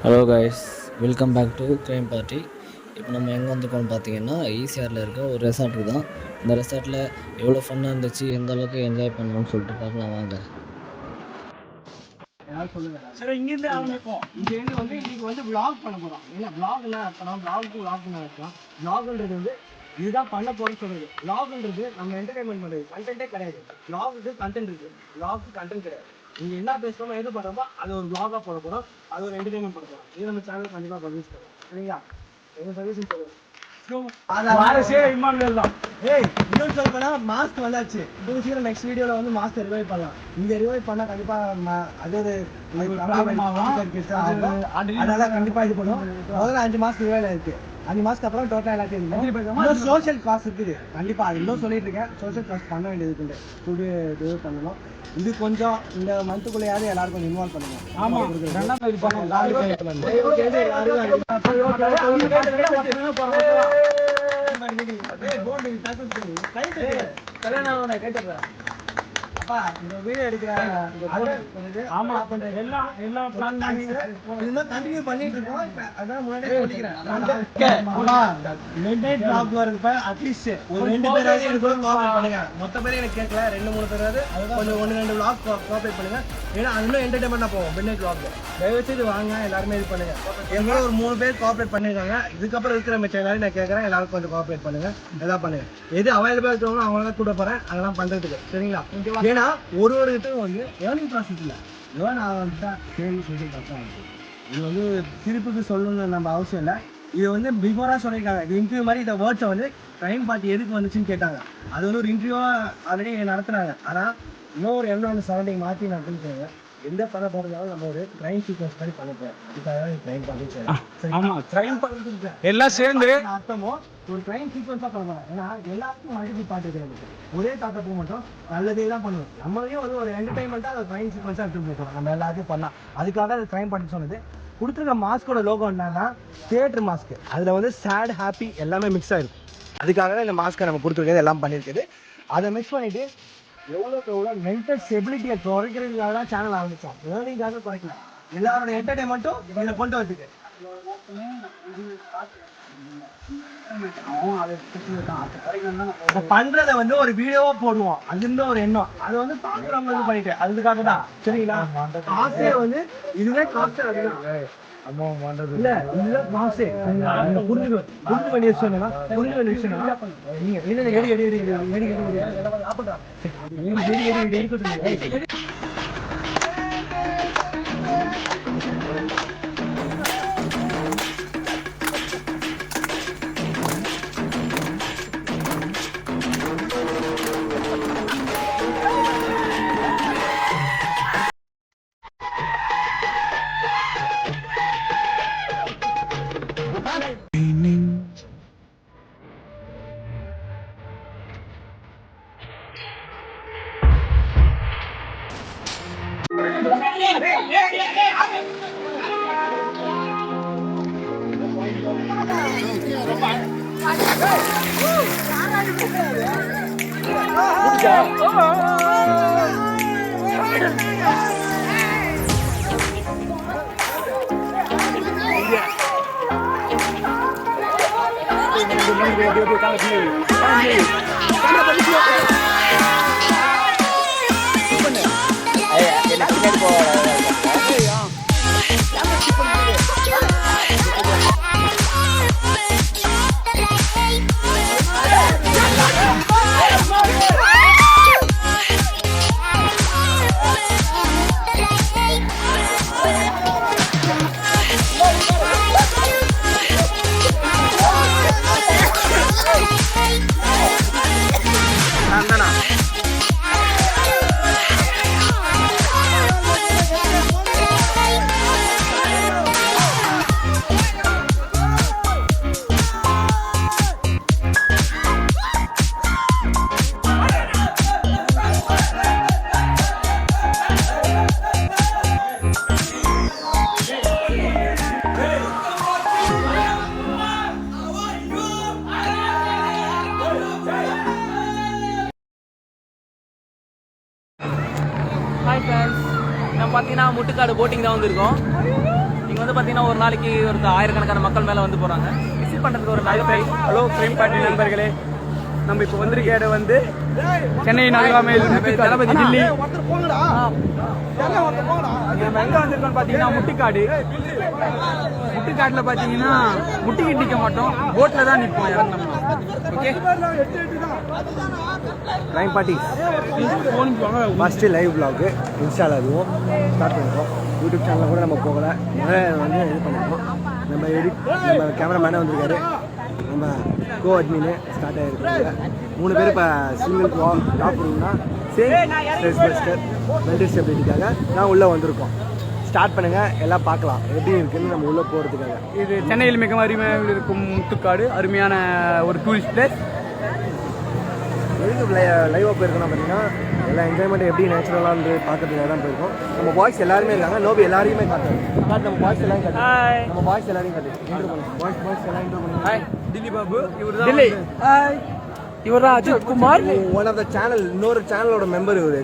Hello guys, welcome back to crime party. இப்போ நம்ம எங்கே வந்துருக்கோம்னு பார்த்தீங்கன்னா ஈசிஆரில் இருக்க ஒரு ரெசார்ட்டுக்கு தான். இந்த ரெசார்ட்டில் எவ்வளோ ஃபன்னாக இருந்துச்சு, எந்த அளவுக்கு என்ஜாய் பண்ணணும்னு சொல்லிட்டு பார்க்கலாம் வாங்க. சரி, இங்கேருந்து ஆரம்பிப்போம். இங்கேருந்து இன்னைக்கு விளாக் பண்ண போகிறோம். ஏன்னா விளாக்லாம் இருக்கலாம், விளாக் பண்ண இருக்கலாம். விளாக்ன்றது இதுதான் பண்ண போகிறேன்னு சொல்கிறது. விளாக்ன்றது நம்ம என்டர்டைன்மெண்ட் பண்ணுறது, கண்டென்ட்டே கிடையாது. விளாகுக்கு கண்டென்ட் இருக்குது, விளாக்கு கண்டென்ட் கிடையாது. இங்கே என்ன பேசுகிறோமோ எது பண்ணுறோமோ அது ஒரு விளாகாக போட போகிறோம், அது ஒரு என்டர்டைன்மெண்ட் பண்ண போகிறோம். இது நம்ம சேனல் கண்டிப்பாக பப்ளிஷ் பண்ணுவோம். சரிங்களா? எங்கள் சர்வீஸ் சொல்லுவோம். இன்னொன்று சொல்லப்போனா மாஸ்க் வந்தாச்சு. இது சீக்கிரம் நெக்ஸ்ட் வீடியோவில் மாஸ்க் ரிவைவ் பண்ணலாம். இங்கே ரிவைவ் பண்ணால் கண்டிப்பாக அது ஒரு அதனால கண்டிப்பாக இது பண்ணுவோம். முதல்ல 5 மாஸ்க் ரிவைவ் ஆயிருக்கு. 5 மாஸ்க்கு அப்புறம் டோட்டலாக எல்லாத்தையும் சோஷியல் கிளாஸ் இருக்குது. கண்டிப்பாக அது இன்னும் சொல்லிட்டு இருக்கேன். சோஷியல் கிளாஸ் பண்ண வேண்டியது இருக்குது. ஃபுட்டு ரிவைவ் பண்ணணும். இது கொஞ்சம் இந்த மந்த்துக்குள்ளேயாவது எல்லாரும் கொஞ்சம் இன்வால்வ் பண்ணுங்க. ஆமாம், வீடியோ எடுக்கிறாங்க. கண்டினியூ பண்ணிட்டு இருக்கோம். அதான் முன்னாடியே சொல்லிக்கிறேன். அட்லீஸ்ட் ஒரு 2 பேராவது எனக்கு கோஆபரேட் பண்ணுங்க. மொத்த பேரும் எனக்கு கேட்கல, 2-3 பேராவது கொஞ்சம் 1-2 vlog கோஆபரேட் பண்ணுங்க. ஏன்னா அது இன்னும் என்டர்டைன்மெண்டா போகும். மிட்நைட் vlog தயவுசெய்து வாங்க, எல்லாருமே இது பண்ணுங்க. எங்களோட ஒரு 3 பேர் கோஆபரேட் பண்ணிருக்காங்க. இதுக்கப்புறம் இருக்கிற மிச்சம் எல்லாரும் நான் கேட்கறேன், எல்லாரும் கொஞ்சம் கோஆபரேட் பண்ணுங்க, எதாவது பண்ணுங்க. எது அவைலபிளா இருக்கிறவங்க அவங்கள கூட போறேன், அதெல்லாம் பண்றதுக்கு. சரிங்களா? ஏன்னா ஒரு இதுவும் ஏர்னிங் ப்ராசஸ் இல்லை. ஏர்ன் ஆகிட்டா சரி சோஷியல் கஷ்டம் ஆகிடுச்சு. இது திருப்பிக்கு சொல்லணும்னு நம்ம அவசியம் இல்லை. இது பிஃபோராக சொல்லியிருக்காங்க. இது இன்டர்வியூ மாதிரி இந்த வேர்ட்ஸை க்ரைம் பார்ட்டி எதுக்கு வந்துச்சுன்னு கேட்டாங்க. அது ஒரு இன்டர்வியூவாக ஆல்ரெடி நடத்துனாங்க. ஆனால் இன்னும் ஒரு என்வரான்மெண்ட் சரௌண்டிங் மாற்றி நடத்துன்னு எந்த பண்ண போகிறதாலும் நம்ம ஒரு க்ரைம் சீக்வன்ஸ் மாதிரி பண்ண போகிறோம். இதுக்காக க்ரைம் பண்ணி எல்லாம் சேர்ந்து அர்த்தமோ ஒரு க்ரைம் சீக்வன்ஸாக பண்ண போகிறோம். ஏன்னா எல்லாத்துக்கும் மல்டிபிள் பார்ட் கிடையாது. ஒரே தாத்தா போக மாட்டோம், நல்லதே தான் பண்ணுவோம். நம்மளையும் ஒரு என்டர்டைன்மெண்ட்டாக அதை க்ரைம் சீக்வன்ஸாக எடுத்துகிட்டு போகிறோம். நம்ம எல்லாத்தையும் பண்ணலாம். அதுக்காக அது க்ரைம் பண்ணி சொன்னது. கொடுத்துருக்க மாஸ்கோட லோகோ என்னன்னா தியேட்டர் மாஸ்க். அதில் சேட் ஹாப்பி எல்லாமே மிக்ஸ் ஆகிருக்கும். அதுக்காக தான் இந்த மாஸ்க்கை நம்ம கொடுத்துருக்கிறது, எல்லாம் பண்ணியிருக்குது. அதை மிக்ஸ் பண்ணிவிட்டு எவ்வளோக்கு எவ்வளோ மென்டல் ஸ்டெபிலிட்டியை குறைக்கிறதுக்காக தான் சேனல் ஆரம்பித்தோம். ஏர்னிங்காக குறைக்கல, எல்லாரோட என்டர்டைன்மெண்ட்டும் இதில் கொண்டு வந்துட்டு பண்றத ஒரு வீடியோவா போடுவோம். அது இருந்த ஒரு எண்ணம், அது பாக்குறவங்க பண்ணிட்டு அதுக்காக தான். சரிங்களா? காசே இதுவே காசு அதுதான். இல்ல இதுதான் காசு. புரிஞ்சு வேண்டிய விஷயம் புரிஞ்சு வேண்டிய விஷயம் நீங்க பார்த்தீங்கன்னா முட்டுக்காடு போட்டிங் தான் வந்திருக்கோம். இங்கே வந்து பார்த்தீங்கன்னா ஒரு நாளைக்கு ஒரு ஆயிரக்கணக்கான மக்கள் மேலே வந்து போகிறாங்க. விசிட் பண்ணுறதுக்கு ஒரு நல்ல பிளேஸ். ஹலோ கிரைம் பார்ட்டி நண்பர்களே, நம்ம இப்போ வந்திருக்க இடம் வந்து சென்னையின் அருகாமையில் தளபதி டில்லி. நம்ம எங்கே வந்திருக்கோம்னு பார்த்தீங்கன்னா முட்டிக்காடு. முட்டிக்காட்டில் பார்த்தீங்கன்னா முட்டிக்கு நிற்க மாட்டோம், போட்டில் தான் நிற்போம் இறங்கணும். Okay crime party first live vlog இன்ஸ்டாவில் அதுவும் ஸ்டார்ட் பண்ணிருக்கோம். யூடியூப் சேனலில் கூட நம்ம போகலை, வந்து இது பண்ணிருக்கோம். நம்ம கேமராமேனே வந்திருக்காரு, நம்ம கோ அட்மின்னு ஸ்டார்ட் ஆகிருக்காங்க. 3 பேர் இப்போ சிங்கிள் டாப் ரூம்னா சேம் ஸ்ட்ரெஸ் பஸ்டர் மென்டல் ஸ்டெபிலிட்டிக்காக நான் உள்ளே வந்திருக்கோம். ஸ்டார்ட் பண்ணுங்கள், எல்லாம் பார்க்கலாம் எப்படி இருக்குன்னு நம்ம உள்ளே போகிறதுக்காக. இது சென்னையில் மிக அருமையாக இருக்கும் முட்டுக்காடு, அருமையான ஒரு டூரிஸ்ட் பிளேஸ். எதுக்கு லைவாக போயிருக்கோம்னா பார்த்தீங்கன்னா எல்லா என்ஜாய்மெண்ட் எப்படி நேச்சுரலாக இருந்து பார்க்கறதுக்காக தான் போயிருக்கோம். நம்ம பாய்ஸ் எல்லாருமே இருக்காங்க, நோபி எல்லாரையுமே காட்டுறோம். நம்ம பாய்ஸ் எல்லாம் காட்டுறோம், நம்ம பாய்ஸ் எல்லாரையும் காட்டுறோம். பாய்ஸ் எல்லாம் இன்ட்ரோ பண்ணுங்க. டில்லி பாபு, இவர் தான் Ajith Kumar. One of the channel, இன்னொரு சேனலோட மெம்பர் இவரு.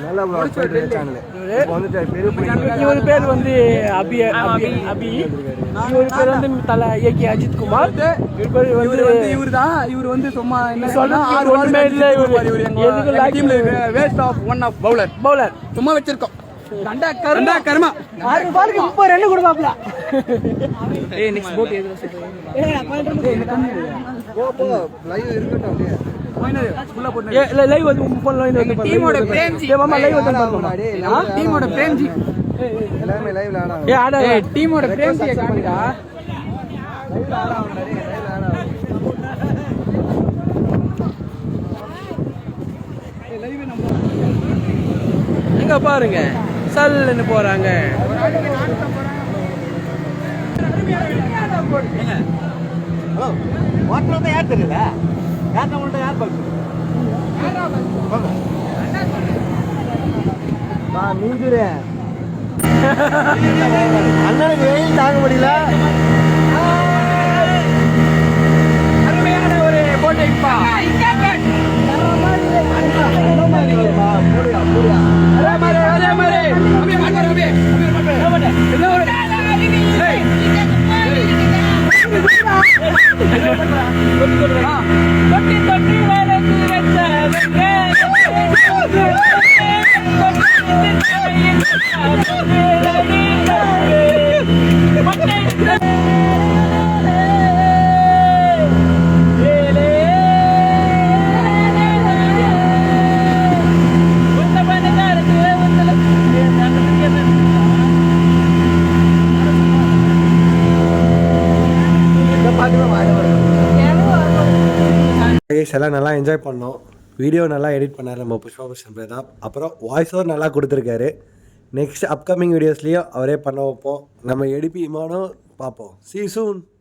நல்லா சேனல் இப்போ வந்துட்டு இவர் பேர் வந்து அபி. இவர் பேர் வந்து தலை இயக்கி அஜித் குமார். இவர் வந்து சும்மா என்ன waste of one of bowler சும்மா வச்சிருக்கோம். கர்மா 6 பாலுக்கு 30 ரன் கொடுப்பாப்ல. ஏய் நெக்ஸ்ட் போட் எதுல லைவ் இருக்கட்டும் அப்படியே ஃபுல்லா போடு. ஏ லைவ் வந்து ஃபோன் லைன் வந்து டீமோட பிரேம்ஜி. ஏ மாமா லைவ் வந்து பாருங்க. டீமோட பிரேம்ஜி எல்லாமே லைவ்ல ஆனா. ஏ ஆடா ஏ டீமோட பிரேம்ஜி காட்டுடா. லைவ்ல ஆனா அவனடே லைவ்ல ஆனா. ஏ லைவ் நம்ம எங்க பாருங்க சல்லுன்னு போறாங்க. ஹலோ வாட்டர் வந்து யார் தெரியல, யார் நம்மள்ட்ட யார் பார்க்க நான் நீஞ்சுறேன். அண்ணனுக்கு வெயில் தாங்க முடியல. அருமையான ஒரு போட்டிப்பா. எல்லாம் நல்லா என்ஜாய் பண்ணோம். வீடியோ நல்லா எடிட் பண்ணார் நம்ம புஷ்பா புஷ்பன் பிரதாப். அப்புறம் வாய்ஸ் ஓவர் நல்லா கொடுத்துருக்காரு. நெக்ஸ்ட் அப்கமிங் வீடியோஸ்லேயும் அவரே பண்ண வைப்போம். நம்ம எடுப்பி இமானும் பார்ப்போம். See you soon.